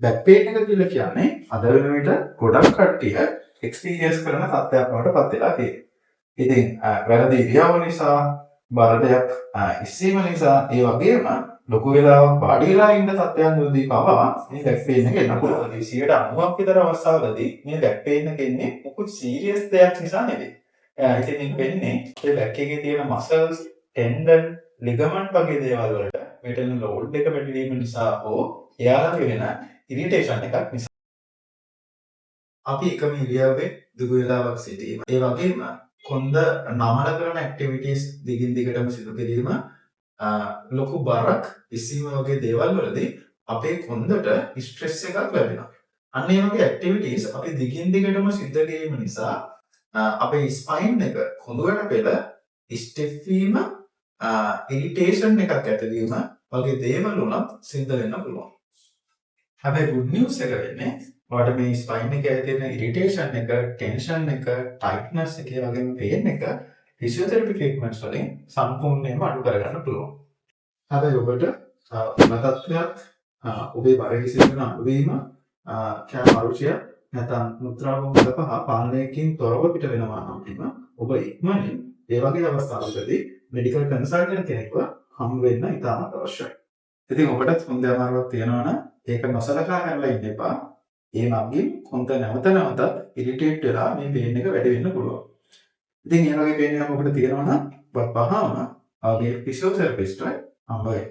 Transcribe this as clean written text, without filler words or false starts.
Back pain එක කියලා කියන්නේ අද වෙන විට ගොඩක් කට්ටිය එක්ස්පීරියන්ස් කරන තත්ත්වයක් බවට පත් වෙලා තියෙනවා. ඉතින් වැරදි ඉරියව්ව නිසා, බර දෙයක් ඉස්සීම නිසා, ඒ වගේම ලොකු වෙලාවක් වාඩි වෙලා ඉන්න තත්ත්වයන්වලදී පවා මේ බැක් පේන් එක එන්න පුළුවන්. 90ක් විතර අවස්ථාවලදී මේ බැක් පේන් එක එන්නේ මොකුත් සීරියස් දෙයක් නිසා නෙවෙයි. ඉතින් මේක වෙන්නේ ඒ බැක් එකේ තියෙන මසල්ස්, ටෙන්ඩන්, ලිගමන්ට් වගේ දේවල් වලට මෙතන ලෝඩ් එක වැඩි වීම නිසා හෝ එයාලගේ වෙන ඉරිටේෂන් එකක් නිසා. අපි එකම ඉරියව්වේ දුග වේලාවක් සිටීම, ඒ වගේම කොන්ද නමල කරන ඇක්ටිවිටීස් දිගින් දිගටම සිදු කිරීම, ලොකු බරක් ඉස්සීම වගේ දේවල් වලදී අපේ කොන්දට ස්ට්‍රෙස් එකක් ලැබෙනවා. අන්න ඒ වගේ ඇක්ටිවිටීස් අපි දිගින් දිගටම සිදු කිරීම නිසා අපේ ස්පයින් එක, කොඳුරට පෙළ ස්ටිෆ් වීම, ඉරිටේෂන් එකක් ඇතිවීම වගේ දේවල් උනත් සිද්ධ වෙන්න පුළුවන්. හැබැයි good news එක වෙන්නේ ඔයාලට මේ ස්පයින් එකේ තියෙන ඉරිටේෂන් එක, ටෙන්ෂන් එක, ටයිට්නස් එක වගේම පේන් එක ෆිසියෝതെරපි ට්‍රීට්මන්ට්ස් වලින් සම්පූර්ණයෙන්ම අඩු කරගන්න පුළුවන්. හැබැයි ඔබට උනතත්වයක් ඔබේ බර හිසින අඩුවීම, කැම අරුචිය නැත්නම් මුත්‍රා භෝග පහ පාලනයකින් තොරව පිට වෙනවා නම් ඔබ ඉක්මනින් ඒ වගේ අවස්ථාවකදී මෙඩිකල් කන්සල්ටන්ට් කෙනෙක්ව හමු වෙන්න ඉතාමත් අවශ්‍යයි. ඉතින් ඔබටත් හොඳ අමාරුවක් තියෙනවා නම් ඒක නොසලකා හැරලා ඉන්න එපා. ඒ මගින් කොන්ද නැවත නැවතත් ඉරිටේට් වෙලා මේ පේන් එක වැඩි වෙන්න පුළුවන්. ඉතින් ඒ වගේ පේන් එකක් ඔබට තියෙනවා නම් වහාම ආගේ ෆිසියෝതെරපිස්ට්ට හම්බ වෙන්න.